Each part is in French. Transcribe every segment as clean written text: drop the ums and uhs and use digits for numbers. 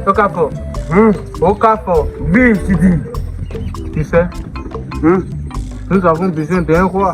Okafor. Okafor. Oui, tu dis. Tu sais, nous avons besoin d'un roi.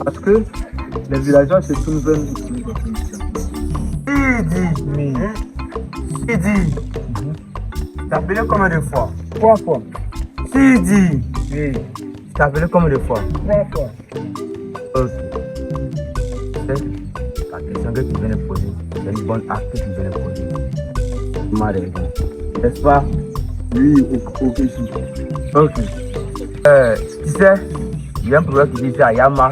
Parce que les villageois se trouvent Sidi. Sidi. T'as appelé combien de fois? 3 fois. Sidi. Oui. T'as appelé combien de fois? 3 fois. Ok. C'est la question que tu viens de poser. C'est une bonne acte que tu viens de poser. Tu m'as raison. N'est-ce pas? Oui, ok. Ok. Tu sais, il y a un problème qui dit ici à Yama.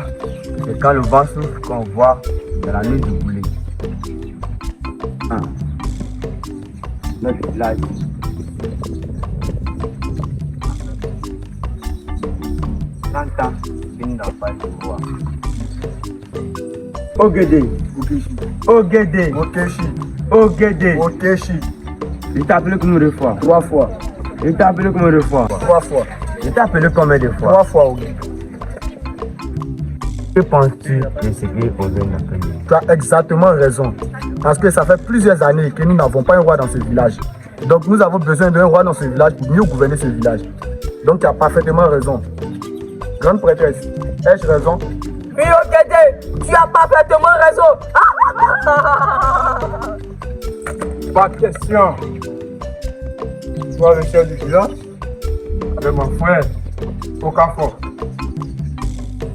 C'est quand le vent souffle qu'on voit dans la nuit du boulet. Notre village. Lanta, il n'a pas de voix. Ogede. Ogede. Okeshi. Il t'a appelé combien de fois? 3 fois. Il t'a appelé combien de fois? 3 fois. Il t'a appelé combien de fois? 3 fois, Ogede. Que penses-tu de ce qui est posé dans le pays? Tu as exactement raison. Parce que ça fait plusieurs années que nous n'avons pas un roi dans ce village. Donc nous avons besoin d'un roi dans ce village pour mieux gouverner ce village. Donc tu as parfaitement raison. Grande prêtresse, ai-je raison? Oui, Ogede, tu as parfaitement raison. Pas de question. Toi, le chef du village, avec mon frère, Okafor.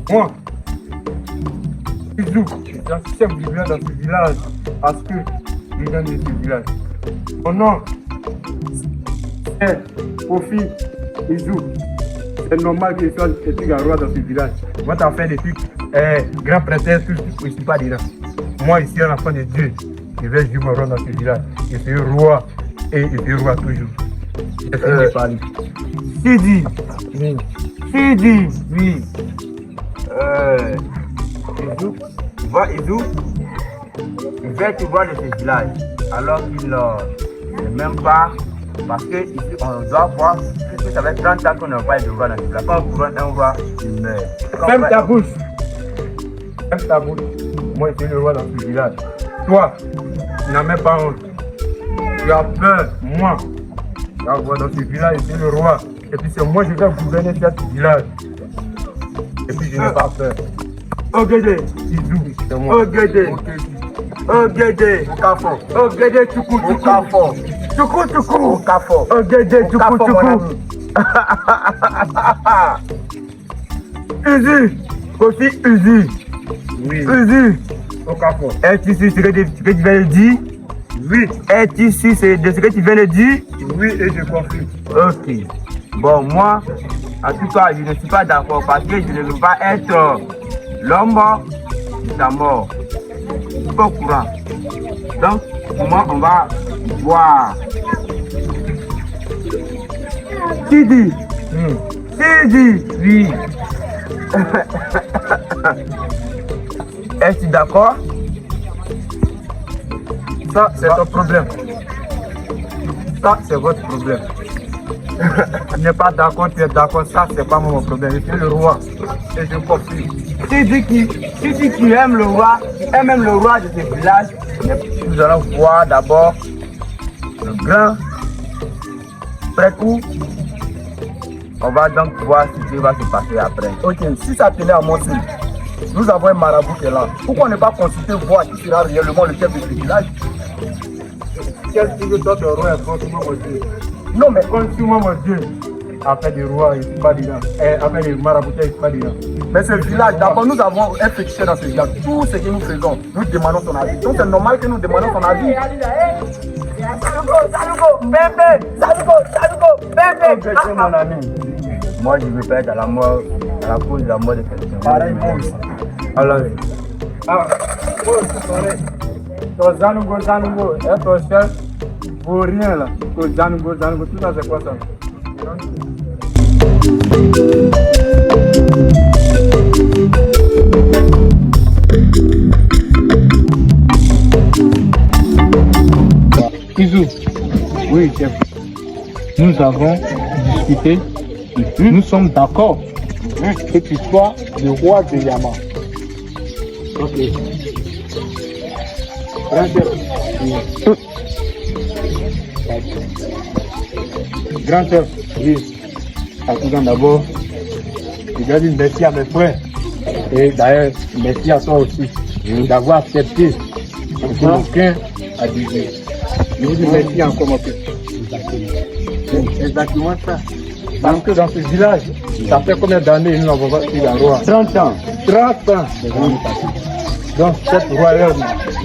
Moi, Izou, je suis chef du village dans ce village parce que je viens de ce village. Mon nom, c'est Kofi Izou. C'est normal que je sois un roi dans ce village. Moi, tu as fait des trucs, grand prêteur, tout, je ne suis pas dedans. Moi, ici, un enfant de Dieu, je vais jouer mon rôle dans ce village. Je suis roi et je suis roi toujours. J'ai fini de parler. Sidi. Oui. Sidi. Oui. Izou, tu vois Izou, il vient te voir de ce village alors qu'il n'est même pas. Parce que ici, on doit voir, puisque ça fait 30 ans qu'on n'a pas eu de roi dans ce village. Quand on couronne un roi, il meurt. Ferme ta bouche. Ferme ta bouche. Moi, je suis le roi dans ce village. Toi, tu n'as même pas honte. Tu as peur. Moi, tu as roi dans ce village, je suis le roi. Et puis c'est moi, je vais gouverner ce village. Et puis je n'ai pas peur. Ogede, Izou, c'est moi. Ogede, Ogede, Okafor. Ogede, Tuku, Okafor. Okafor. Ogede, Tuku. Uzi, Kofi Uzi. Oui. Uzi, Okafor. es-tu sûr de ce que tu viens de dire? Oui. Es-tu sûr de ce que tu viens de dire? Oui, et je confirme. Ok. Bon, moi, en tout cas, je ne suis pas d'accord parce que je ne veux pas être l'homme de ta mort. Je suis pas au courant. Donc, comment on va voir? Sidi. Sidi. Oui. Es-tu d'accord? Ça, c'est ton problème. Ça, c'est votre problème. Tu n'es pas d'accord, tu es d'accord, ça, c'est pas mon problème. Je suis le roi et je confie. Tu dis que tu aimes le roi, tu aimes même le roi de ce village. Nous allons voir d'abord le grand précoup. On va donc voir ce qui va se passer après. Ok, si ça tenait à mon signe, nous avons un marabout qui est là. Pourquoi ne pas consulter voir qui sera réellement le chef de ce village? Qu'est-ce que toi, le roi est contre moi, mon Dieu? Non, mais contre moi, mon Dieu. Après le roi, il ne suis pas dedans. Après le marabout, il ne suis pas dedans. Mais ce village, d'abord, nous avons un féticheur dans ce village. Tout ce que nous faisons, nous demandons son avis. Donc c'est normal que nous demandons son avis. Ok, mon ami. Moi, je ne veux pas être à la mort, à la cause de la mort de quelqu'un. Pareil, moi aussi. Alors, Ah, moi aussi, pareil. Ton Zanungo, être chef, vaut rien là. Ton Zanungo, tout ça, c'est quoi ça? Izou, Oui, chef. nous avons discuté. Nous sommes d'accord que tu sois le roi de Yama. Ok. Grand chef. Grand chef, oui. Tout d'abord, je dois dire merci à mes frères. Et d'ailleurs, merci à toi aussi d'avoir accepté que aucun a dit. Je vous dis merci encore, mon père. C'est exactement ça. Parce que dans ce village, ça fait combien d'années nous n'avons pas eu la roi? 30 ans. 30 ans. Donc, cette royaume,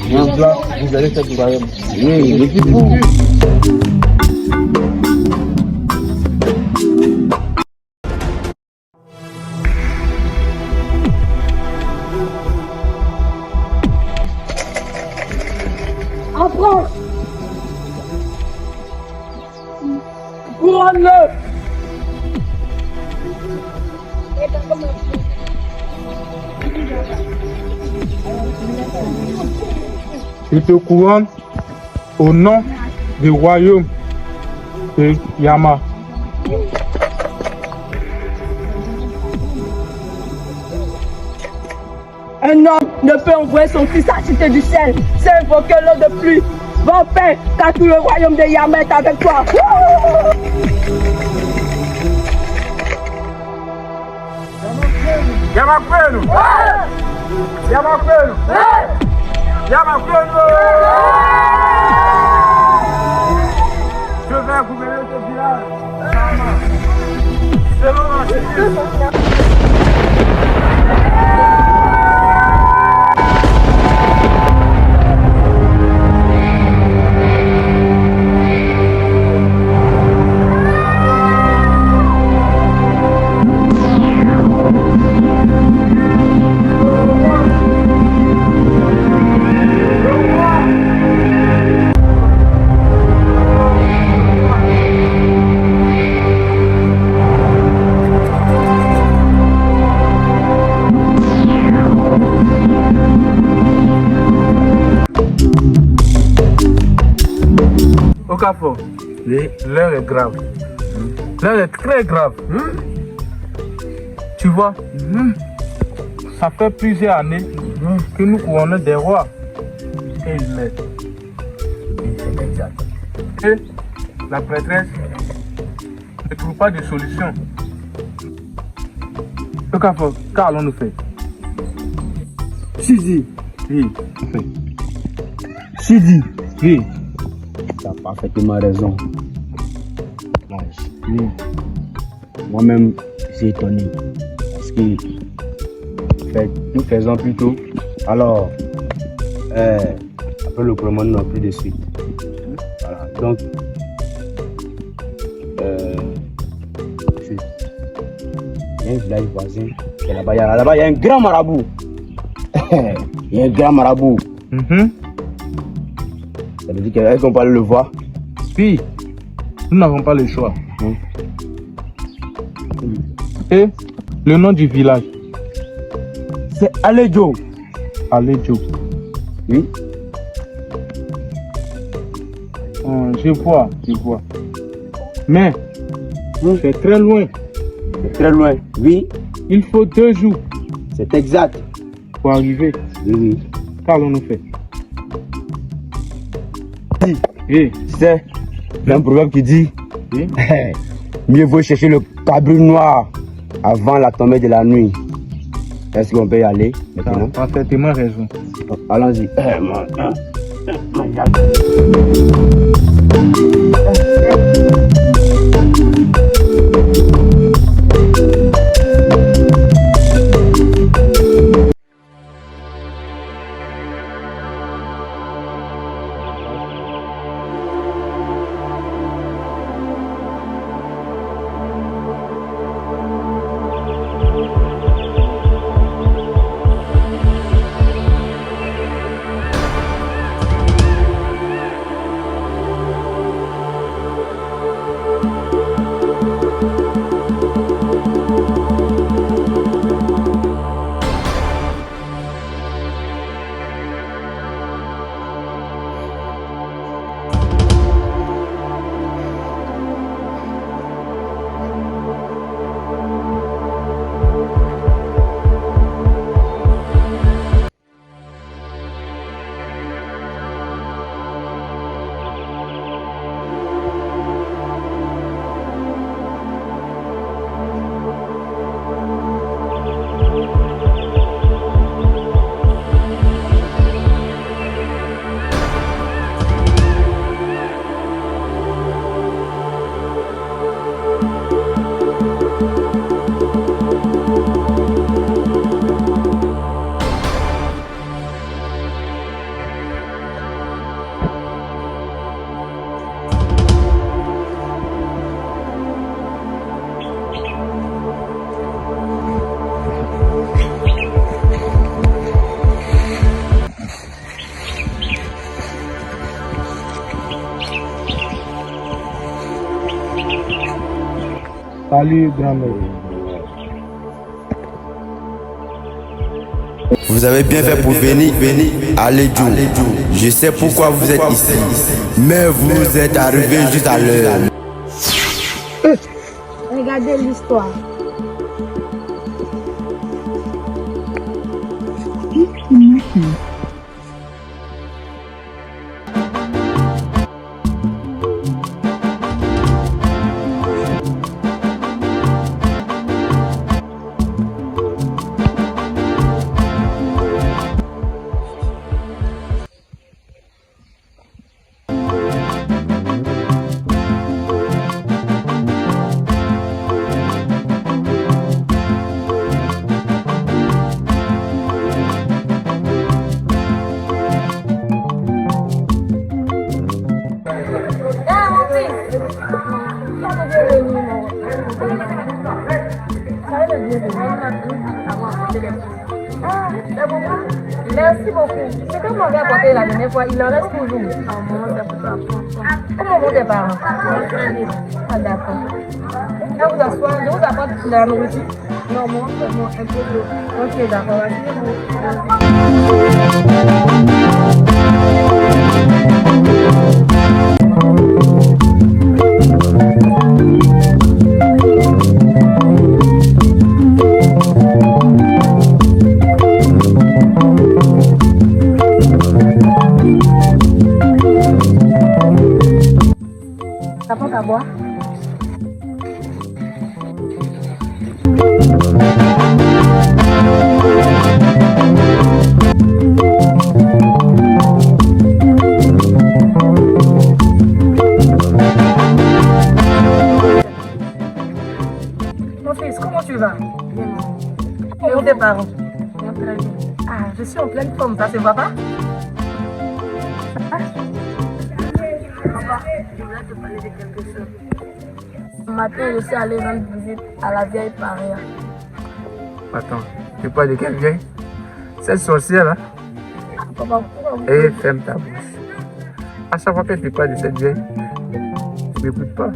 vous allez cette royaume. Oui, l'équipe pour. Apprends. Couronne-le. Je te couronne au nom du royaume de Yama. Un homme ne peut envoyer son fils à citer du ciel, c'est invoquer l'eau de pluie. Va en paix, car tout le royaume de Yama est avec toi. Yama kwenu! Yama kwenu! Yama kwenu! Je vais gouverner ce village. Selon ma justice. Okafor, l'heure est grave. L'heure est très grave. Tu vois, ça fait plusieurs années que nous couronnons des rois. Et ils meurent. C'est exact. Et la prêtresse ne trouve pas de solution. Okafor, qu'allons-nous faire? Chidi. Oui, Chidi. oui. Tu as parfaitement raison. Oui. Moi-même, j'ai étonné. Parce que nous faisons plutôt. Alors, après le couronnement, nous n'avons plus de suite. Voilà. Donc, il y a un village voisin. Et là-bas, il y a un grand marabout. Il y a un grand marabout. Ça veut dire qu'on peut aller le voir. Oui, nous n'avons pas le choix. Et le nom du village? C'est Aledjo. Aledjo. Oui. Je vois. Mais, c'est très loin. C'est très loin. Oui. Il faut 2 jours C'est exact. pour arriver. Oui. Qu'allons-nous faire? Oui. C'est un proverbe qui dit Oui. mieux vaut chercher le cabri noir avant la tombée de la nuit. Est-ce qu'on peut y aller Tu as maintenant? parfaitement raison. Allons-y. Salut, grand-mère. Vous avez bien fait pour venir, allez Dieu. Je sais pourquoi vous êtes ici, mais vous êtes arrivé juste à l'heure. Regardez l'histoire. Merci beaucoup. C'est comme on avait apporté la dernière fois, il en reste toujours. Comment vont tes parents? Ah d'accord. Là vous asseoir, je vous apporte de la nourriture. Non, moi, seulement un peu d'eau. Ok, d'accord. Ça prend à boire. Mon fils, comment tu vas? Bien. Comment vont tes parents? Bien, très bien. Ah, je suis en pleine forme, ça se voit pas? Je voulais te parler de quelque chose. Ce matin, je suis allé rendre visite à la vieille Paria. Attends, tu parles de quelle vieille? Cette sorcière là? Papa, pourquoi Et ferme ta bouche. À chaque fois que tu parles de cette vieille, tu m'écoutes pas.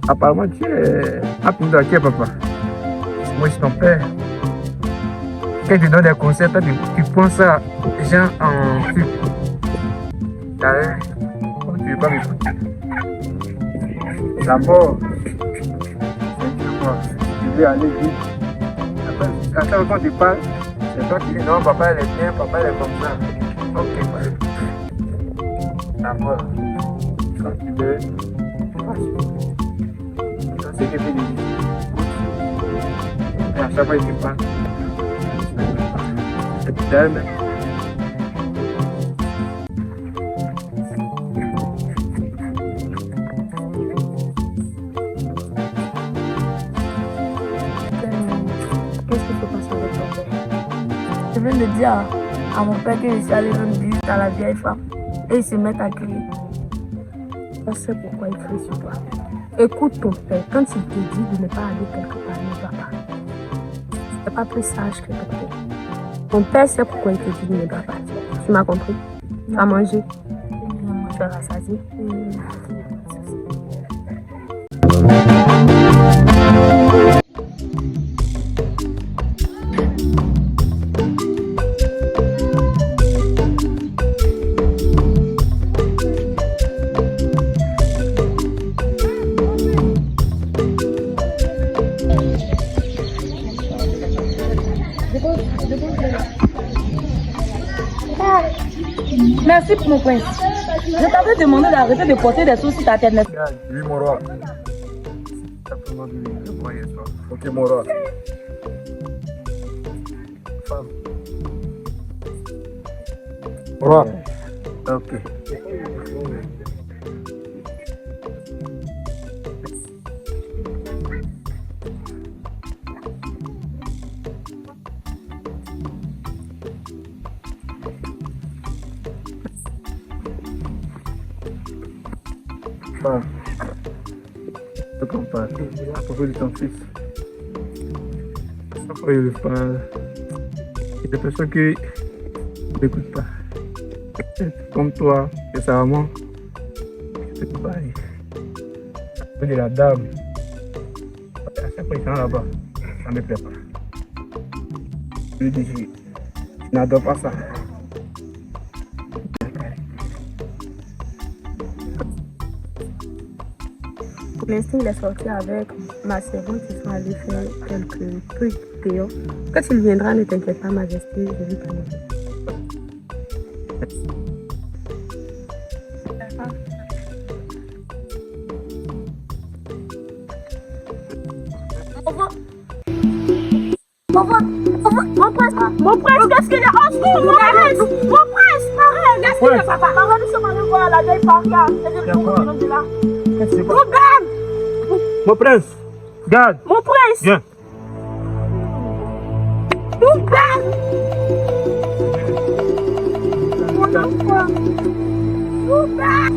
Apparemment, tu es à qui, papa? Moi, je suis ton père. Quand tu donnes des conseils, toi, tu prends ça, genre en truc. D'ailleurs, comme tu ne veux pas m'écouter. D'abord, tu veux aller vite. Après, à chaque fois que tu parles, c'est toi qui dis non, papa elle est bien, papa elle est comme ça. Ok, papa. D'abord, quand tu veux, c'est ce que tu dis. Et à chaque fois que tu parles, tu t'aimes. Qu'est-ce qu'il faut passer avec ton père? Je viens de dire à mon père que je suis allé rendre visite à la vieille femme et il se met à crier. On sait pourquoi il crie sur toi. Écoute ton père, quand il te dit de ne pas aller quelque part, ne va pas. Tu n'es pas plus sage que ton père. Ton père sait pourquoi il te dit de ne pas partir. Tu m'as compris? Tu as mangé? Tu es rassasié? Merci pour mon prince. Je t'avais demandé d'arrêter de porter des sauces sur ta tête. Oui, mon roi. Ok, mon roi. Femme. Roi. Ok. Femme. Je comprends. À propos de ton fils. Pourquoi il le parle? Il y a des personnes qui n'écoutent pas. Comme toi, récemment, je peux te parler. De la dame président là-bas, ça ne me plaît pas. Je lui dis, je n'adore pas ça. Pour l'instant, il est sorti avec ma servante, ils sont allés faire quelques trucs dehors. Quand il viendra, ne t'inquiète pas, Majesté, je lui promets. Mon prince, qu'est-ce qu'il y a? Au secours, mon prince! Mon prince, arrête! Qu'est-ce qu'il y a, papa? Papa, nous sommes allés voir la vieille Faria. Qu'est-ce que c'est quoi? Ruben! Mon prince, garde, Mon prince! viens. Ruben! Mon enfant! Ruben!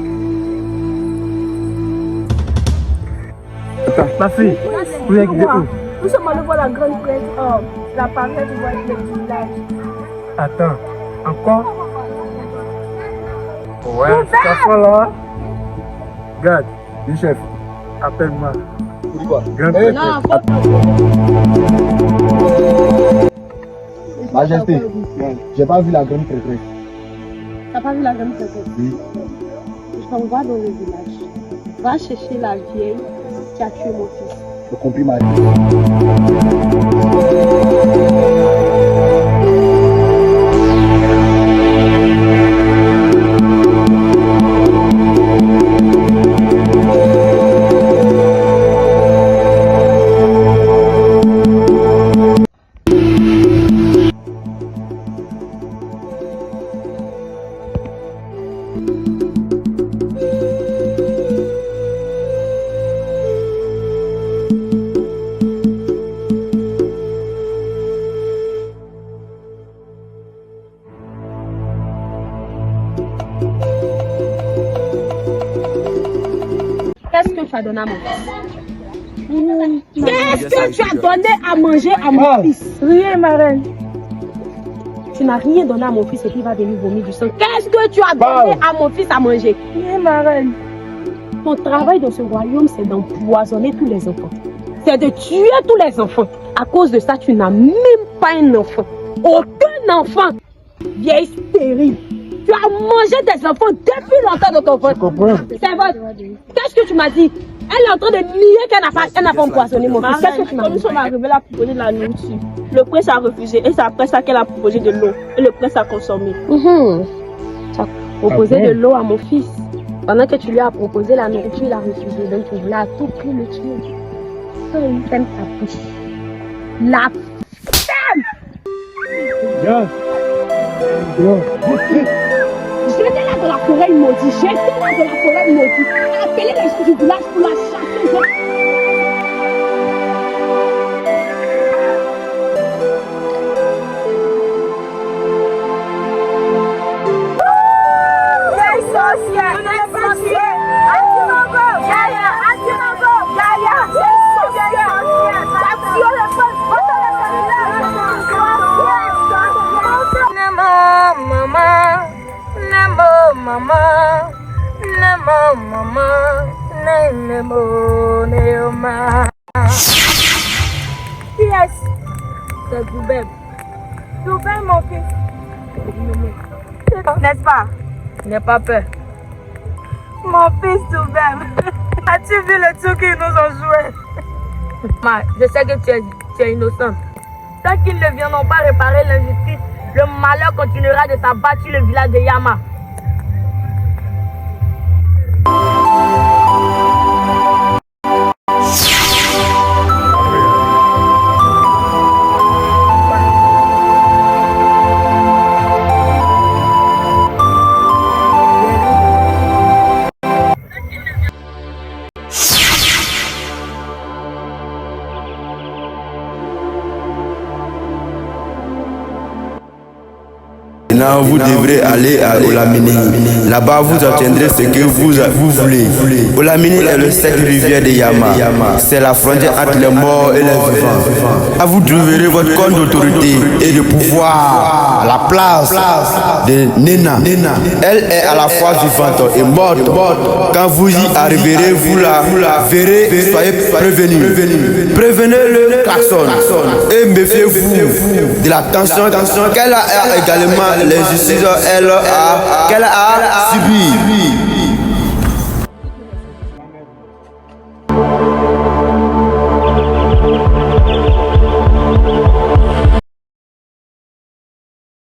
Attends, ma fille, vous êtes où? Nous sommes allés voir la grande presse, la parfaite du village. Attends, encore? Ouais, cette fois-là. Regarde, le chef, appelle-moi. Grand Non, Majesté, j'ai pas vu la grande prêtresse. T'as pas vu la grande prêtresse? Oui. On va dans le village. Va chercher la vieille qui a tué mon fils. Je compris ma vie. Qu'est-ce que tu as donné à mon fils? Qu'est-ce que tu as donné à manger à mon fils? Rien, ma reine. Tu n'as rien donné à mon fils et puis il va venir vomir du sang. Qu'est-ce que tu as donné à mon fils à manger? Rien, ma reine. Ton travail dans ce royaume, c'est d'empoisonner tous les enfants. C'est de tuer tous les enfants. À cause de ça, tu n'as même pas un enfant. Aucun enfant. Vieille stérile. Tu as mangé tes enfants depuis longtemps dans ton ventre. C'est votre. Qu'est-ce que tu m'as dit? Elle est en train de nier qu'elle n'a pas empoisonné mon fils. Qu'est-ce que tu m'as dit? Quand nous sommes arrivés, elle a proposé de la nourriture. Le prince a refusé et c'est après ça qu'elle a proposé de l'eau. Et le prince a consommé. Tu as proposé de l'eau à mon fils. Pendant que tu lui as proposé la nourriture, il a refusé. Donc tu voulais à tout prix le tuer. Il ferme ta bouche. La femme! Viens. J'étais là dans la forêt maudite. J'étais là dans la forêt maudite. Appelez les gens du village pour la chasser. Yes, c'est Doubem. Doubem, mon fils. N'est-ce pas? N'aie pas peur. Mon fils Doubem. As-tu vu le truc qu'ils nous ont joué? Ma, je sais que tu es innocente. Tant qu'ils ne viendront pas réparer l'injustice, le malheur continuera de t'abattre sur le village de Yama. Maintenant, vous devrez aller à Olamini. Là-bas, vous obtiendrez ce que vous voulez. Olamini est le secteur rivière de Yama. C'est la frontière entre les morts et les vivants. Là, vous trouverez votre compte d'autorité et de pouvoir à la place de Nena. Elle est à la fois vivante et morte. Quand vous y arriverez, vous la verrez. Soyez prévenus. Prévenez le klaxon et méfiez-vous de la tension qu'elle a également, les justices qu'elle a subi.